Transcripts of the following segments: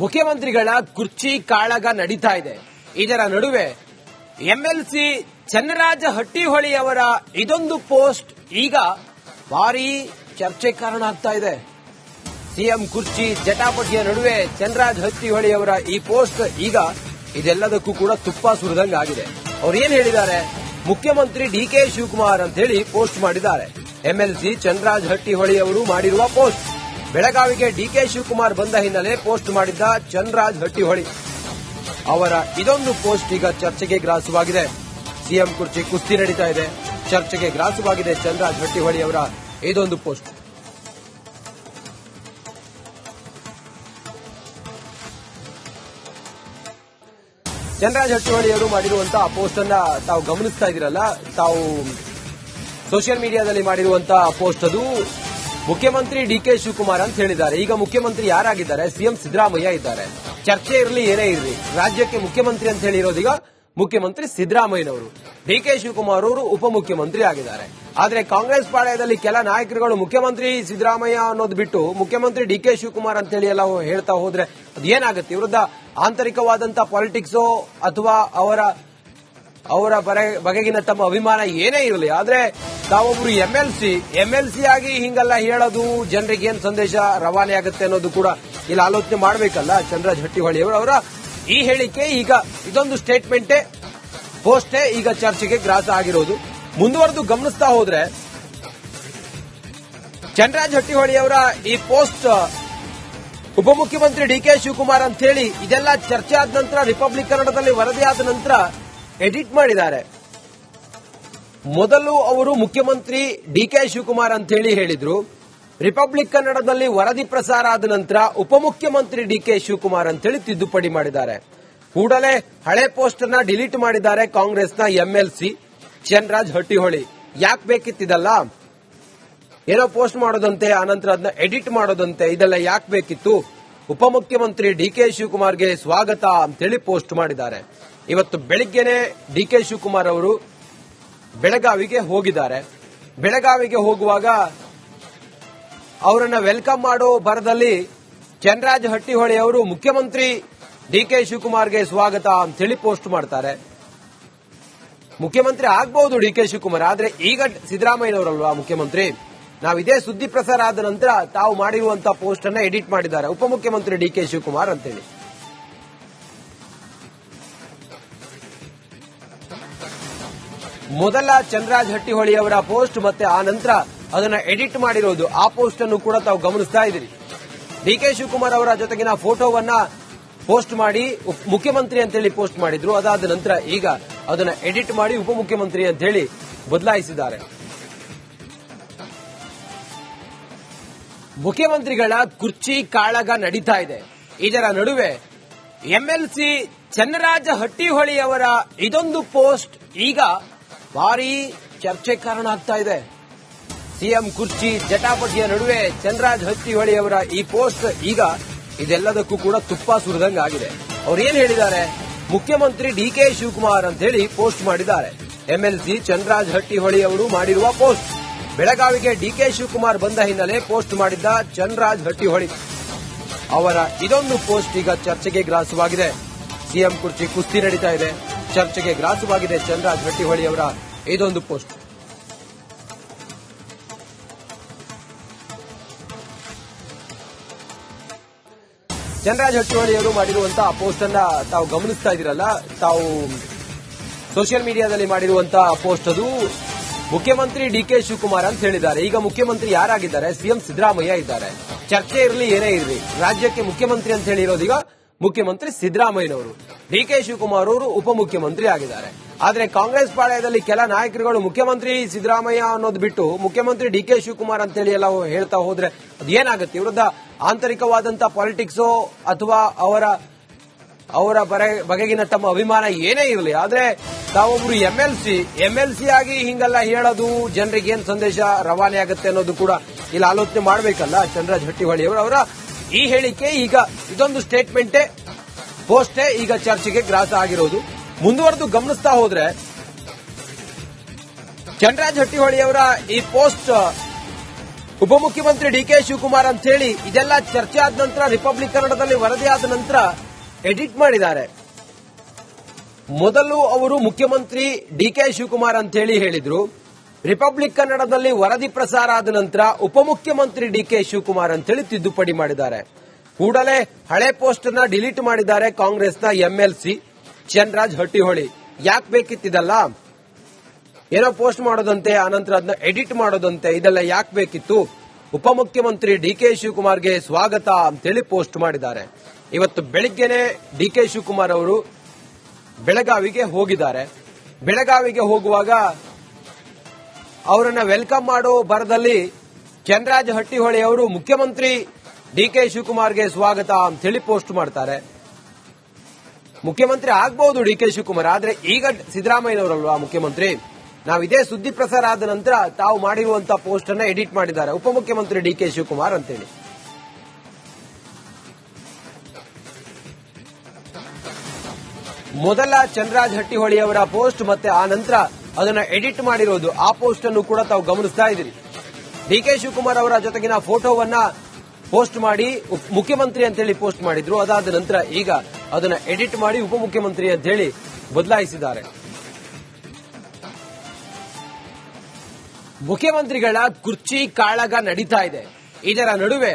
ಮುಖ್ಯಮಂತ್ರಿಗಳ ಕುರ್ಚಿ ಕಾಳಗ ನಡೀತಾ ಇದೆ. ಇದರ ನಡುವೆ ಎಂಎಲ್ಸಿ ಚನ್ನರಾಜ ಹಟ್ಟಿಹೊಳಿ ಅವರ ಇದೊಂದು ಪೋಸ್ಟ್ ಈಗ ಭಾರೀ ಚರ್ಚೆ ಕಾರಣ ಆಗ್ತಾ ಇದೆ. ಸಿಎಂ ಕುರ್ಚಿ ಜಟಾಪಟಿಯ ನಡುವೆ ಚನ್ನರಾಜ ಹಟ್ಟಿಹೊಳಿ ಅವರ ಈ ಪೋಸ್ಟ್ ಈಗ ಇದೆಲ್ಲದಕ್ಕೂ ಕೂಡ ತುಪ್ಪ ಸುರಿದಂಗೆ ಆಗಿದೆ. ಅವ್ರು ಏನ್ ಹೇಳಿದ್ದಾರೆ? ಮುಖ್ಯಮಂತ್ರಿ ಡಿಕೆ ಶಿವಕುಮಾರ್ ಅಂತ ಹೇಳಿ ಪೋಸ್ಟ್ ಮಾಡಿದ್ದಾರೆ. ಎಂಎಲ್ಸಿ ಚನ್ನರಾಜ ಹಟ್ಟಿಹೊಳಿ ಅವರು ಮಾಡಿರುವ ಪೋಸ್ಟ್. ಬೆಳಗಾವಿಗೆ ಡಿಕೆ ಶಿವಕುಮಾರ್ ಬಂದ ಹಿನ್ನೆಲೆ ಪೋಸ್ಟ್ ಮಾಡಿದ್ದ ಚನ್ನರಾಜ ಹಟ್ಟಿಹೊಳಿ ಅವರ ಇದೊಂದು ಪೋಸ್ಟ್ ಈಗ ಚರ್ಚೆಗೆ ಗ್ರಾಸವಾಗಿದೆ. ಸಿಎಂ ಕುರ್ಚಿ ಕುಸ್ತಿ ನಡೀತಾ ಇದೆ. ಚರ್ಚೆಗೆ ಗ್ರಾಸವಾಗಿದೆ ಚನ್ನರಾಜ ಹಟ್ಟಿಹೊಳಿ ಅವರ ಇದೊಂದು ಪೋಸ್ಟ್. ಚನ್ನರಾಜ ಹಟ್ಟಿಹೊಳಿ ಅವರು ಮಾಡಿರುವಂತಹ ಪೋಸ್ಟ್ ಅನ್ನ ತಾವು ಗಮನಿಸ್ತಾ ಇದ್ದೀರಲ್ಲ, ತಾವು ಸೋಷಿಯಲ್ ಮೀಡಿಯಾದಲ್ಲಿ ಮಾಡಿರುವಂತಹ ಪೋಸ್ಟ್ ಅದು ಮುಖ್ಯಮಂತ್ರಿ ಡಿಕೆ ಶಿವಕುಮಾರ್ ಅಂತ ಹೇಳಿದ್ದಾರೆ. ಈಗ ಮುಖ್ಯಮಂತ್ರಿ ಯಾರಾಗಿದ್ದಾರೆ? ಸಿಎಂ ಸಿದ್ದರಾಮಯ್ಯ ಇದ್ದಾರೆ. ಚರ್ಚೆ ಇರಲಿ ಏನೇ ಇರಲಿ, ರಾಜ್ಯಕ್ಕೆ ಮುಖ್ಯಮಂತ್ರಿ ಅಂತ ಹೇಳಿರೋದೀಗ ಮುಖ್ಯಮಂತ್ರಿ ಸಿದ್ದರಾಮಯ್ಯನವರು. ಡಿಕೆ ಶಿವಕುಮಾರ್ ಅವರು ಉಪಮುಖ್ಯಮಂತ್ರಿ ಆಗಿದ್ದಾರೆ. ಆದರೆ ಕಾಂಗ್ರೆಸ್ ಪಾಳ್ಯದಲ್ಲಿ ಕೆಲ ನಾಯಕರುಗಳು ಮುಖ್ಯಮಂತ್ರಿ ಸಿದ್ದರಾಮಯ್ಯ ಅನ್ನೋದು ಬಿಟ್ಟು ಮುಖ್ಯಮಂತ್ರಿ ಡಿಕೆ ಶಿವಕುಮಾರ್ ಅಂತ ಹೇಳಿ ಎಲ್ಲ ಹೇಳ್ತಾ ಹೋದ್ರೆ ಅದು ಏನಾಗುತ್ತೆ? ವಿರುದ್ಧ ಆಂತರಿಕವಾದಂತಹ ಪಾಲಿಟಿಕ್ಸೋ ಅಥವಾ ಅವರ ಬಗೆಗಿನ ತಮ್ಮ ಅಭಿಮಾನ ಏನೇ ಇರಲಿ, ಆದ್ರೆ ತಾವೊಬ್ರು ಎಂಎಲ್ಸಿ ಆಗಿ ಹಿಂಗೆಲ್ಲ ಹೇಳೋದು ಜನರಿಗೆ ಏನ್ ಸಂದೇಶ ರವಾನೆ ಆಗುತ್ತೆ ಅನ್ನೋದು ಕೂಡ ಇಲ್ಲಿ ಆಲೋಚನೆ ಮಾಡಬೇಕಲ್ಲ. ಚನ್ನರಾಜ ಹಟ್ಟಿಹೊಳಿ ಅವರ ಈ ಹೇಳಿಕೆ ಈಗ ಇದೊಂದು ಸ್ಟೇಟ್ಮೆಂಟೇ ಪೋಸ್ಟೇ ಈಗ ಚರ್ಚೆಗೆ ಗ್ರಾಸ ಆಗಿರೋದು. ಮುಂದುವರೆದು ಗಮನಿಸ್ತಾ ಹೋದ್ರೆ ಚನ್ನರಾಜ ಹಟ್ಟಿಹೊಳಿ ಅವರ ಈ ಪೋಸ್ಟ್ ಉಪಮುಖ್ಯಮಂತ್ರಿ ಡಿಕೆ ಶಿವಕುಮಾರ್ ಅಂತ ಹೇಳಿ ಇದೆಲ್ಲ ಚರ್ಚೆ ಆದ ನಂತರ ರಿಪಬ್ಲಿಕ್ ಕನ್ನಡದಲ್ಲಿ ವರದಿ ಆದ ನಂತರ ಎಡಿಟ್ ಮಾಡಿದ್ದಾರೆ. ಮೊದಲು ಅವರು ಮುಖ್ಯಮಂತ್ರಿ ಡಿಕೆ ಶಿವಕುಮಾರ್ ಅಂತ ಹೇಳಿ ಹೇಳಿದ್ರು. ರಿಪಬ್ಲಿಕ್ ಕನ್ನಡದಲ್ಲಿ ವರದಿ ಪ್ರಸಾರ ಆದ ನಂತರ ಉಪಮುಖ್ಯಮಂತ್ರಿ ಡಿಕೆ ಶಿವಕುಮಾರ್ ಅಂತ ಹೇಳಿ ತಿದ್ದುಪಡಿ ಮಾಡಿದ್ದಾರೆ. ಕೂಡಲೇ ಹಳೆ ಪೋಸ್ಟ್ ಅನ್ನ ಡಿಲೀಟ್ ಮಾಡಿದ್ದಾರೆ ಕಾಂಗ್ರೆಸ್ನ ಎಂಎಲ್ಸಿ ಚನ್ನರಾಜ ಹಟ್ಟಿಹೊಳಿ. ಯಾಕೆ ಬೇಕಿತ್ತಿದಲ್ಲ? ಏನೋ ಪೋಸ್ಟ್ ಮಾಡೋದಂತೆ, ಆನಂತರ ಅದನ್ನ ಎಡಿಟ್ ಮಾಡೋದಂತೆ, ಇದೆಲ್ಲ ಯಾಕೆ ಬೇಕಿತ್ತು? ಉಪಮುಖ್ಯಮಂತ್ರಿ ಡಿಕೆ ಶಿವಕುಮಾರ್ಗೆ ಸ್ವಾಗತ ಅಂತೇಳಿ ಪೋಸ್ಟ್ ಮಾಡಿದ್ದಾರೆ. ಇವತ್ತು ಬೆಳಿಗ್ಗೆನೆ ಡಿಕೆ ಶಿವಕುಮಾರ್ ಅವರು ಬೆಳಗಾವಿಗೆ ಹೋಗಿದ್ದಾರೆ. ಬೆಳಗಾವಿಗೆ ಹೋಗುವಾಗ ಅವರನ್ನ ವೆಲ್ಕಮ್ ಮಾಡೋ ಭರದಲ್ಲಿ ಚನ್ನರಾಜ ಹಟ್ಟಿಹೊಳಿ ಅವರು ಮುಖ್ಯಮಂತ್ರಿ ಡಿಕೆ ಶಿವಕುಮಾರ್ಗೆ ಸ್ವಾಗತ ಅಂತೇಳಿ ಪೋಸ್ಟ್ ಮಾಡ್ತಾರೆ. ಮುಖ್ಯಮಂತ್ರಿ ಆಗಬಹುದು ಡಿಕೆ ಶಿವಕುಮಾರ್, ಆದ್ರೆ ಈಗ ಸಿದ್ದರಾಮಯ್ಯನವರಲ್ವಾ ಮುಖ್ಯಮಂತ್ರಿ. ನಾವು ಇದೇ ಸುದ್ದಿ ಪ್ರಸಾರ ಆದ ನಂತರ ತಾವು ಮಾಡಿರುವಂತಹ ಪೋಸ್ಟ್ ಅನ್ನ ಎಡಿಟ್ ಮಾಡಿದ್ದಾರೆ, ಉಪಮುಖ್ಯಮಂತ್ರಿ ಡಿಕೆ ಶಿವಕುಮಾರ್ ಅಂತೇಳಿ. ಮೊದಲ ಚನ್ನರಾಜ ಹಟ್ಟಿಹೊಳಿ ಅವರ ಪೋಸ್ಟ್ ಮತ್ತೆ ಆ ನಂತರ ಅದನ್ನ ಎಡಿಟ್ ಮಾಡಿರೋದು, ಆ ಪೋಸ್ಟ್ ಅನ್ನು ಕೂಡ ತಾವು ಗಮನಿಸ್ತಾ ಇದ್ದೀರಿ. ಡಿಕೆ ಶಿವಕುಮಾರ್ ಅವರ ಜೊತೆಗಿನ ಫೋಟೋವನ್ನ ಪೋಸ್ಟ್ ಮಾಡಿ ಮುಖ್ಯಮಂತ್ರಿ ಅಂತ ಹೇಳಿ ಪೋಸ್ಟ್ ಮಾಡಿದ್ರು. ಅದಾದ ನಂತರ ಈಗ ಅದನ್ನ ಎಡಿಟ್ ಮಾಡಿ ಉಪಮುಖ್ಯಮಂತ್ರಿ ಅಂತ ಹೇಳಿ ಬದಲಾಯಿಸಿದ್ದಾರೆ. ಮುಖ್ಯಮಂತ್ರಿಗಳ ಕುರ್ಚಿ ಕಾಳಗ ನಡೀತಾ ಇದೆ. ಇದರ ನಡುವೆ ಎಂಎಲ್ಸಿ ಚನ್ನರಾಜ ಹಟ್ಟಿಹೊಳಿ ಅವರ ಇದೊಂದು ಪೋಸ್ಟ್ ಈಗ ಭಾರೀ ಚರ್ಚೆ ಕಾರಣ ಆಗ್ತಾ ಇದೆ. ಸಿಎಂ ಕುರ್ಚಿ ಜಟಾಪಟಿಯ ನಡುವೆ ಚನ್ನರಾಜ ಹಟ್ಟಿಹೊಳಿ ಅವರ ಈ ಪೋಸ್ಟ್ ಈಗ ಇದೆಲ್ಲದಕ್ಕೂ ಕೂಡ ತುಪ್ಪ ಸುರಿದಂಗೆ ಆಗಿದೆ. ಅವ್ರು ಏನ್ ಹೇಳಿದ್ದಾರೆ? ಮುಖ್ಯಮಂತ್ರಿ ಡಿಕೆ ಶಿವಕುಮಾರ್ ಅಂತ ಹೇಳಿ ಪೋಸ್ಟ್ ಮಾಡಿದ್ದಾರೆ. ಎಂಎಲ್ಸಿ ಚನ್ನರಾಜ ಹಟ್ಟಿಹೊಳಿ ಅವರು ಮಾಡಿರುವ ಪೋಸ್ಟ್. ಬೆಳಗಾವಿಗೆ ಡಿಕೆ ಶಿವಕುಮಾರ್ ಬಂದ ಹಿನ್ನೆಲೆ ಪೋಸ್ಟ್ ಮಾಡಿದ್ದ ಚನ್ನರಾಜ ಹಟ್ಟಿಹೊಳಿ ಅವರ ಇದೊಂದು ಪೋಸ್ಟ್ ಈಗ ಚರ್ಚೆಗೆ ಗ್ರಾಸವಾಗಿದೆ. ಸಿಎಂ ಕುರ್ಚಿ ಕುಸ್ತಿ ನಡೀತಾ ಇದೆ. ಚರ್ಚೆಗೆ ಗ್ರಾಸವಾಗಿದೆ ಚನ್ನರಾಜ ಹಟ್ಟಿಹೊಳಿ ಅವರ ಇದೊಂದು ಪೋಸ್ಟ್. ಚನ್ನರಾಜ ಹಟ್ಟಿಹೊಳಿ ಅವರು ಮಾಡಿರುವಂತಹ ಪೋಸ್ಟ್ ಅನ್ನ ತಾವು ಗಮನಿಸ್ತಾ ಇದ್ದೀರಲ್ಲ, ತಾವು ಸೋಷಿಯಲ್ ಮೀಡಿಯಾದಲ್ಲಿ ಮಾಡಿರುವಂತಹ ಪೋಸ್ಟ್ ಅದು ಮುಖ್ಯಮಂತ್ರಿ ಡಿಕೆ ಶಿವಕುಮಾರ್ ಅಂತ ಹೇಳಿದ್ದಾರೆ. ಈಗ ಮುಖ್ಯಮಂತ್ರಿ ಯಾರಾಗಿದ್ದಾರೆ? ಸಿಎಂ ಸಿದ್ದರಾಮಯ್ಯ ಇದ್ದಾರೆ. ಚರ್ಚೆ ಇರಲಿ ಏನೇ ಇರಲಿ, ರಾಜ್ಯಕ್ಕೆ ಮುಖ್ಯಮಂತ್ರಿ ಅಂತ ಹೇಳಿರೋದೀಗ ಮುಖ್ಯಮಂತ್ರಿ ಸಿದ್ದರಾಮಯ್ಯನವರು. ಡಿಕೆ ಶಿವಕುಮಾರ್ ಅವರು ಉಪಮುಖ್ಯಮಂತ್ರಿ ಆಗಿದ್ದಾರೆ. ಆದರೆ ಕಾಂಗ್ರೆಸ್ ಪಾಳ್ಯದಲ್ಲಿ ಕೆಲ ನಾಯಕರುಗಳು ಮುಖ್ಯಮಂತ್ರಿ ಸಿದ್ದರಾಮಯ್ಯ ಅನ್ನೋದು ಬಿಟ್ಟು ಮುಖ್ಯಮಂತ್ರಿ ಡಿಕೆ ಶಿವಕುಮಾರ್ ಅಂತ ಹೇಳಿ ಎಲ್ಲ ಹೇಳ್ತಾ ಹೋದ್ರೆ ಅದು ಏನಾಗುತ್ತೆ? ವಿರುದ್ಧ ಆಂತರಿಕವಾದಂತಹ ಪಾಲಿಟಿಕ್ಸೋ ಅಥವಾ ಅವರ ಬಗೆಗಿನ ತಮ್ಮ ಅಭಿಮಾನ ಏನೇ ಇರಲಿ, ಆದ್ರೆ ತಾವೊಬ್ರು ಎಂಎಲ್ಸಿ ಆಗಿ ಹಿಂಗೆಲ್ಲ ಹೇಳೋದು ಜನರಿಗೆ ಏನ್ ಸಂದೇಶ ರವಾನೆ ಆಗುತ್ತೆ ಅನ್ನೋದು ಕೂಡ ಇಲ್ಲಿ ಆಲೋಚನೆ ಮಾಡಬೇಕಲ್ಲ. ಚನ್ನರಾಜ ಹಟ್ಟಿಹೊಳಿ ಅವರ ಈ ಹೇಳಿಕೆ ಈಗ ಇದೊಂದು ಸ್ಟೇಟ್ಮೆಂಟೇ ಪೋಸ್ಟೇ ಈಗ ಚರ್ಚೆಗೆ ಗ್ರಾಸ ಆಗಿರೋದು. ಮುಂದುವರೆದು ಗಮನಿಸ್ತಾ ಹೋದ್ರೆ ಚನ್ನರಾಜ ಹಟ್ಟಿಹೊಳಿ ಅವರ ಈ ಪೋಸ್ಟ್ ಉಪಮುಖ್ಯಮಂತ್ರಿ ಡಿಕೆ ಶಿವಕುಮಾರ್ ಅಂತ ಹೇಳಿ ಇದೆಲ್ಲ ಚರ್ಚೆ ಆದ ನಂತರ ರಿಪಬ್ಲಿಕ್ ಕನ್ನಡದಲ್ಲಿ ವರದಿ ಆದ ನಂತರ ಎಡಿಟ್ ಮಾಡಿದ್ದಾರೆ. ಮೊದಲು ಅವರು ಮುಖ್ಯಮಂತ್ರಿ ಡಿಕೆ ಶಿವಕುಮಾರ್ ಅಂತ ಹೇಳಿ ಹೇಳಿದ್ರು. ರಿಪಬ್ಲಿಕ್ ಕನ್ನಡದಲ್ಲಿ ವರದಿ ಪ್ರಸಾರ ಆದ ನಂತರ ಉಪಮುಖ್ಯಮಂತ್ರಿ ಡಿಕೆ ಶಿವಕುಮಾರ್ ಅಂತ ಹೇಳಿ ತಿದ್ದುಪಡಿ ಮಾಡಿದ್ದಾರೆ. ಕೂಡಲೇ ಹಳೆ ಪೋಸ್ಟ್ ಅನ್ನ ಡಿಲೀಟ್ ಮಾಡಿದ್ದಾರೆ ಕಾಂಗ್ರೆಸ್ನ ಎಂಎಲ್ಸಿ ಚನ್ರಾಜ್ ಹಟ್ಟಿಹೊಳಿ. ಯಾಕೆ ಬೇಕಿತ್ತಿದಲ್ಲ, ಏನೋ ಪೋಸ್ಟ್ ಮಾಡೋದಂತೆ, ಆನಂತರ ಅದನ್ನ ಎಡಿಟ್ ಮಾಡೋದಂತೆ, ಇದೆಲ್ಲ ಯಾಕೆ ಬೇಕಿತ್ತು? ಉಪಮುಖ್ಯಮಂತ್ರಿ ಡಿಕೆ ಶಿವಕುಮಾರ್ಗೆ ಸ್ವಾಗತ ಅಂತೇಳಿ ಪೋಸ್ಟ್ ಮಾಡಿದ್ದಾರೆ. ಇವತ್ತು ಬೆಳಿಗ್ಗೆನೆ ಡಿಕೆ ಶಿವಕುಮಾರ್ ಅವರು ಬೆಳಗಾವಿಗೆ ಹೋಗಿದ್ದಾರೆ. ಬೆಳಗಾವಿಗೆ ಹೋಗುವಾಗ ಅವರನ್ನ ವೆಲ್ಕಮ್ ಮಾಡೋ ಬರದಲ್ಲಿ ಚನ್ರಾಜ್ ಹಟ್ಟಿಹೊಳಿ ಅವರು ಮುಖ್ಯಮಂತ್ರಿ ಡಿಕೆ ಶಿವಕುಮಾರ್ಗೆ ಸ್ವಾಗತ ಅಂತೇಳಿ ಪೋಸ್ಟ್ ಮಾಡ್ತಾರೆ. ಮುಖ್ಯಮಂತ್ರಿ ಆಗ್ಬಹುದು ಡಿಕೆ ಶಿವಕುಮಾರ್, ಆದ್ರೆ ಈಗ ಸಿದ್ದರಾಮಯ್ಯನವರಲ್ವಾ ಮುಖ್ಯಮಂತ್ರಿ. ನಾವು ಇದೇ ಸುದ್ದಿ ಪ್ರಸಾರ ಆದ ನಂತರ ತಾವು ಮಾಡಿರುವಂತಹ ಪೋಸ್ಟ್ ಅನ್ನ ಎಡಿಟ್ ಮಾಡಿದ್ದಾರೆ ಉಪಮುಖ್ಯಮಂತ್ರಿ ಡಿಕೆ ಶಿವಕುಮಾರ್ ಅಂತೇಳಿ. ಮೊದಲ ಚನ್ರಾಜ್ ಹಟ್ಟಿಹೊಳಿ ಅವರ ಪೋಸ್ಟ್ ಮತ್ತೆ ಆ ನಂತರ ಅದನ್ನ ಎಡಿಟ್ ಮಾಡಿರೋದು, ಆ ಪೋಸ್ಟ್ ಅನ್ನು ಕೂಡ ತಾವು ಗಮನಿಸ್ತಾ ಇದ್ದೀರಿ. ಡಿಕೆ ಶಿವಕುಮಾರ್ ಅವರ ಜೊತೆಗಿನ ಫೋಟೋವನ್ನ ಪೋಸ್ಟ್ ಮಾಡಿ ಮುಖ್ಯಮಂತ್ರಿ ಅಂತ ಹೇಳಿ ಪೋಸ್ಟ್ ಮಾಡಿದ್ರು. ಅದಾದ ನಂತರ ಈಗ ಅದನ್ನ ಎಡಿಟ್ ಮಾಡಿ ಉಪಮುಖ್ಯಮಂತ್ರಿ ಅಂತ ಹೇಳಿ ಬದಲಾಯಿಸಿದ್ದಾರೆ. ಮುಖ್ಯಮಂತ್ರಿಗಳ ಕುರ್ಚಿ ಕಾಳಗ ನಡೀತಾ ಇದೆ. ಇದರ ನಡುವೆ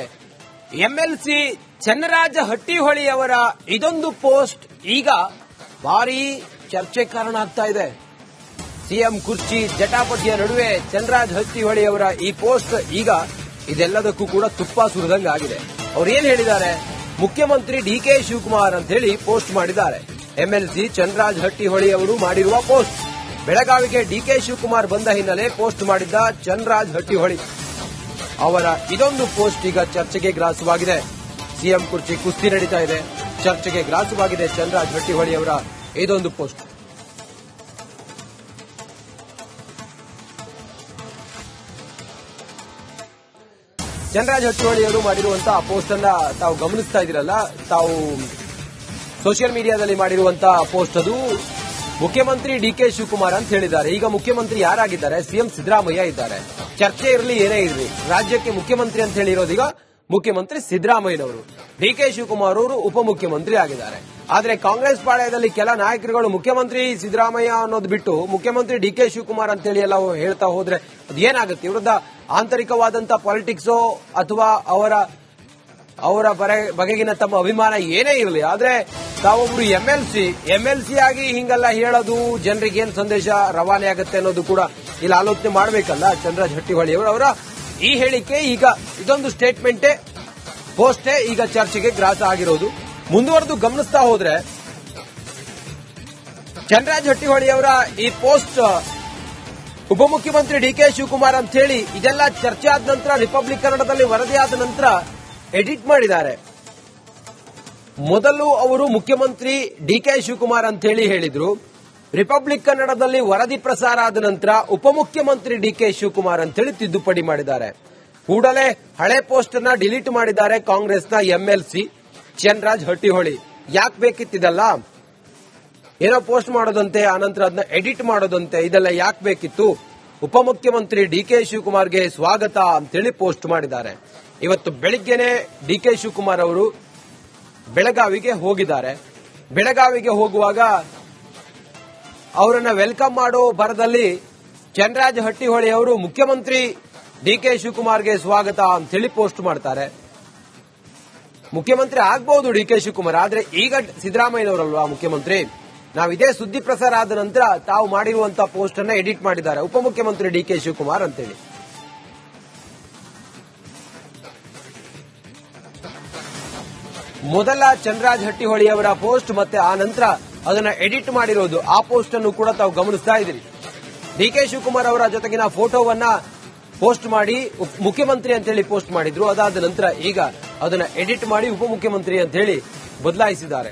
ಎಂಎಲ್ಸಿ ಚನ್ನರಾಜ ಹಟ್ಟಿಹೊಳಿ ಅವರ ಇದೊಂದು ಪೋಸ್ಟ್ ಈಗ ಭಾರೀ ಚರ್ಚೆ ಕಾರಣ ಆಗ್ತಾ ಇದೆ. ಸಿಎಂ ಕುರ್ಚಿ ಜಟಾಪಟಿಯ ನಡುವೆ ಚನ್ನರಾಜ ಹಟ್ಟಿಹೊಳಿ ಅವರ ಈ ಪೋಸ್ಟ್ ಈಗ ಇದೆಲ್ಲದಕ್ಕೂ ಕೂಡ ತುಪ್ಪ ಸುರಿದಂಗೆ ಆಗಿದೆ. ಅವ್ರು ಏನ್ ಹೇಳಿದ್ದಾರೆ? ಮುಖ್ಯಮಂತ್ರಿ ಡಿಕೆ ಶಿವಕುಮಾರ್ ಅಂತ ಹೇಳಿ ಪೋಸ್ಟ್ ಮಾಡಿದ್ದಾರೆ. ಎಂಎಲ್ಸಿ ಚನ್ನರಾಜ್ ಹಟ್ಟಿಹೊಳಿ ಅವರು ಮಾಡಿರುವ ಪೋಸ್ಟ್. ಬೆಳಗಾವಿಗೆ ಡಿಕೆ ಶಿವಕುಮಾರ್ ಬಂದ ಹಿನ್ನೆಲೆ ಪೋಸ್ಟ್ ಮಾಡಿದ್ದ ಚನ್ನರಾಜ್ ಹಟ್ಟಿಹೊಳಿ ಅವರ ಇದೊಂದು ಪೋಸ್ಟ್ ಈಗ ಚರ್ಚೆಗೆ ಗ್ರಾಸವಾಗಿದೆ. ಸಿಎಂ ಕುರ್ಚಿ ಕುಸ್ತಿ ನಡೀತಾ ಇದೆ, ಚರ್ಚೆಗೆ ಗ್ರಾಸವಾಗಿದೆ ಚನ್ನರಾಜ್ ಹಟ್ಟಿಹೊಳಿ ಅವರ ಇದೊಂದು ಪೋಸ್ಟ್. ಚನ್ನರಾಜ್ ಹಟ್ಟಿಹೊಳಿ ಅವರು ಮಾಡಿರುವಂತಹ ಪೋಸ್ಟ್ ಅನ್ನ ತಾವು ಗಮನಿಸ್ತಾ ಇದ್ದೀರಲ್ಲ, ತಾವು ಸೋಷಿಯಲ್ ಮೀಡಿಯಾದಲ್ಲಿ ಮಾಡಿರುವಂತಹ ಪೋಸ್ಟ್ ಅದು ಮುಖ್ಯಮಂತ್ರಿ ಡಿಕೆ ಶಿವಕುಮಾರ್ ಅಂತ ಹೇಳಿದ್ದಾರೆ. ಈಗ ಮುಖ್ಯಮಂತ್ರಿ ಯಾರಾಗಿದ್ದಾರೆ? ಸಿಎಂ ಸಿದ್ದರಾಮಯ್ಯ ಇದ್ದಾರೆ. ಚರ್ಚೆ ಇರಲಿ ಏನೇ ಇರಲಿ, ರಾಜ್ಯಕ್ಕೆ ಮುಖ್ಯಮಂತ್ರಿ ಅಂತ ಹೇಳಿರೋದೀಗ ಮುಖ್ಯಮಂತ್ರಿ ಸಿದ್ದರಾಮಯ್ಯನವರು. ಡಿಕೆ ಶಿವಕುಮಾರ್ ಅವರು ಉಪಮುಖ್ಯಮಂತ್ರಿ ಆಗಿದ್ದಾರೆ. ಆದರೆ ಕಾಂಗ್ರೆಸ್ ಪಾಳ್ಯದಲ್ಲಿ ಕೆಲ ನಾಯಕರುಗಳು ಮುಖ್ಯಮಂತ್ರಿ ಸಿದ್ದರಾಮಯ್ಯ ಅನ್ನೋದು ಬಿಟ್ಟು ಮುಖ್ಯಮಂತ್ರಿ ಡಿಕೆ ಶಿವಕುಮಾರ್ ಅಂತ ಹೇಳಿ ಎಲ್ಲ ಹೇಳ್ತಾ ಹೋದ್ರೆ ಅದು ಏನಾಗುತ್ತೆ? ಇವರದ ಆಂತರಿಕವಾದಂತಹ ಪಾಲಿಟಿಕ್ಸೋ ಅಥವಾ ಅವರ ಬಗೆಗಿನ ತಮ್ಮ ಅಭಿಮಾನ ಏನೇ ಇರಲಿ, ಆದ್ರೆ ತಾವೊಬ್ರು ಎಂಎಲ್ಸಿ ಆಗಿ ಹಿಂಗೆಲ್ಲ ಹೇಳೋದು ಜನರಿಗೆ ಏನ್ ಸಂದೇಶ ರವಾನೆ ಆಗುತ್ತೆ ಅನ್ನೋದು ಕೂಡ ಇಲ್ಲಿ ಆಲೋಚನೆ ಮಾಡಬೇಕಲ್ಲ. ಚನ್ನರಾಜ್ ಹಟ್ಟಿಹೊಳಿ ಅವರ ಈ ಹೇಳಿಕೆ ಈಗ ಇದೊಂದು ಸ್ಟೇಟ್ಮೆಂಟೇ ಪೋಸ್ಟೇ ಈಗ ಚರ್ಚೆಗೆ ಗ್ರಾಸ ಆಗಿರೋದು. ಮುಂದುವರೆದು ಗಮನಿಸ್ತಾ ಹೋದ್ರೆ ಚನ್ನರಾಜ್ ಹಟ್ಟಿಹೊಳಿ ಅವರ ಈ ಪೋಸ್ಟ್ ಉಪಮುಖ್ಯಮಂತ್ರಿ ಡಿಕೆ ಶಿವಕುಮಾರ್ ಅಂತ ಹೇಳಿ ಇದೆಲ್ಲ ಚರ್ಚೆ ಆದ ನಂತರ ರಿಪಬ್ಲಿಕ್ ಕನ್ನಡದಲ್ಲಿ ವರದಿ ಆದ ನಂತರ ಎಡಿಟ್ ಮಾಡಿದ್ದಾರೆ. ಮೊದಲು ಅವರು ಮುಖ್ಯಮಂತ್ರಿ ಡಿಕೆ ಶಿವಕುಮಾರ್ ಅಂತ ಹೇಳಿ ಹೇಳಿದ್ರು. ರಿಪಬ್ಲಿಕ್ ಕನ್ನಡದಲ್ಲಿ ವರದಿ ಪ್ರಸಾರ ಆದ ನಂತರ ಉಪಮುಖ್ಯಮಂತ್ರಿ ಡಿಕೆ ಶಿವಕುಮಾರ್ ಅಂತ ಹೇಳಿ ತಿದ್ದುಪಡಿ ಮಾಡಿದ್ದಾರೆ. ಕೂಡಲೇ ಹಳೆ ಪೋಸ್ಟ್ ಅನ್ನ ಡಿಲೀಟ್ ಮಾಡಿದ್ದಾರೆ ಕಾಂಗ್ರೆಸ್ನ ಎಂಎಲ್ಸಿ ಚನ್ರಾಜ್ ಹಟ್ಟಿಹೊಳಿ. ಯಾಕೆ ಬೇಕಿತ್ತಿದಲ್ಲ, ಏನೋ ಪೋಸ್ಟ್ ಮಾಡೋದಂತೆ, ಆನಂತರ ಅದನ್ನ ಎಡಿಟ್ ಮಾಡೋದಂತೆ, ಇದೆಲ್ಲ ಯಾಕೆ ಬೇಕಿತ್ತು? ಉಪಮುಖ್ಯಮಂತ್ರಿ ಡಿಕೆ ಶಿವಕುಮಾರ್ಗೆ ಸ್ವಾಗತ ಅಂತೇಳಿ ಪೋಸ್ಟ್ ಮಾಡಿದ್ದಾರೆ. ಇವತ್ತು ಬೆಳಿಗ್ಗೆನೆ ಡಿಕೆ ಶಿವಕುಮಾರ್ ಅವರು ಬೆಳಗಾವಿಗೆ ಹೋಗಿದ್ದಾರೆ. ಬೆಳಗಾವಿಗೆ ಹೋಗುವಾಗ ಅವರನ್ನ ವೆಲ್ಕಮ್ ಮಾಡೋ ಬರದಲ್ಲಿ ಚನ್ನರಾಜ ಹಟ್ಟಿಹೊಳಿ ಅವರು ಮುಖ್ಯಮಂತ್ರಿ ಡಿಕೆ ಶಿವಕುಮಾರ್ಗೆ ಸ್ವಾಗತ ಅಂತೇಳಿ ಪೋಸ್ಟ್ ಮಾಡ್ತಾರೆ. ಮುಖ್ಯಮಂತ್ರಿ ಆಗಬಹುದು ಡಿಕೆ ಶಿವಕುಮಾರ್, ಆದ್ರೆ ಈಗ ಸಿದ್ದರಾಮಯ್ಯನವರಲ್ವಾ ಮುಖ್ಯಮಂತ್ರಿ. ನಾವು ಇದೇ ಸುದ್ದಿ ಪ್ರಸಾರ ಆದ ನಂತರ ತಾವು ಮಾಡಿರುವಂತಹ ಪೋಸ್ಟ್ ಅನ್ನ ಎಡಿಟ್ ಮಾಡಿದ್ದಾರೆ ಉಪಮುಖ್ಯಮಂತ್ರಿ ಡಿಕೆ ಶಿವಕುಮಾರ್ ಅಂತೇಳಿ. ಮೊದಲ ಚನ್ನರಾಜ್ ಹಟ್ಟಿಹೊಳಿ ಅವರ ಪೋಸ್ಟ್ ಮತ್ತೆ ಆ ನಂತರ ಅದನ್ನ ಎಡಿಟ್ ಮಾಡಿರೋದು, ಆ ಪೋಸ್ಟ್ ಅನ್ನು ಕೂಡ ತಾವು ಗಮನಿಸ್ತಾ ಇದ್ದೀರಿ. ಡಿಕೆ ಶಿವಕುಮಾರ್ ಅವರ ಜೊತೆಗಿನ ಫೋಟೋವನ್ನ ಪೋಸ್ಟ್ ಮಾಡಿ ಮುಖ್ಯಮಂತ್ರಿ ಅಂತ ಹೇಳಿ ಪೋಸ್ಟ್ ಮಾಡಿದ್ರು. ಅದಾದ ನಂತರ ಈಗ ಅದನ್ನ ಎಡಿಟ್ ಮಾಡಿ ಉಪಮುಖ್ಯಮಂತ್ರಿ ಅಂತ ಹೇಳಿ ಬದಲಾಯಿಸಿದ್ದಾರೆ.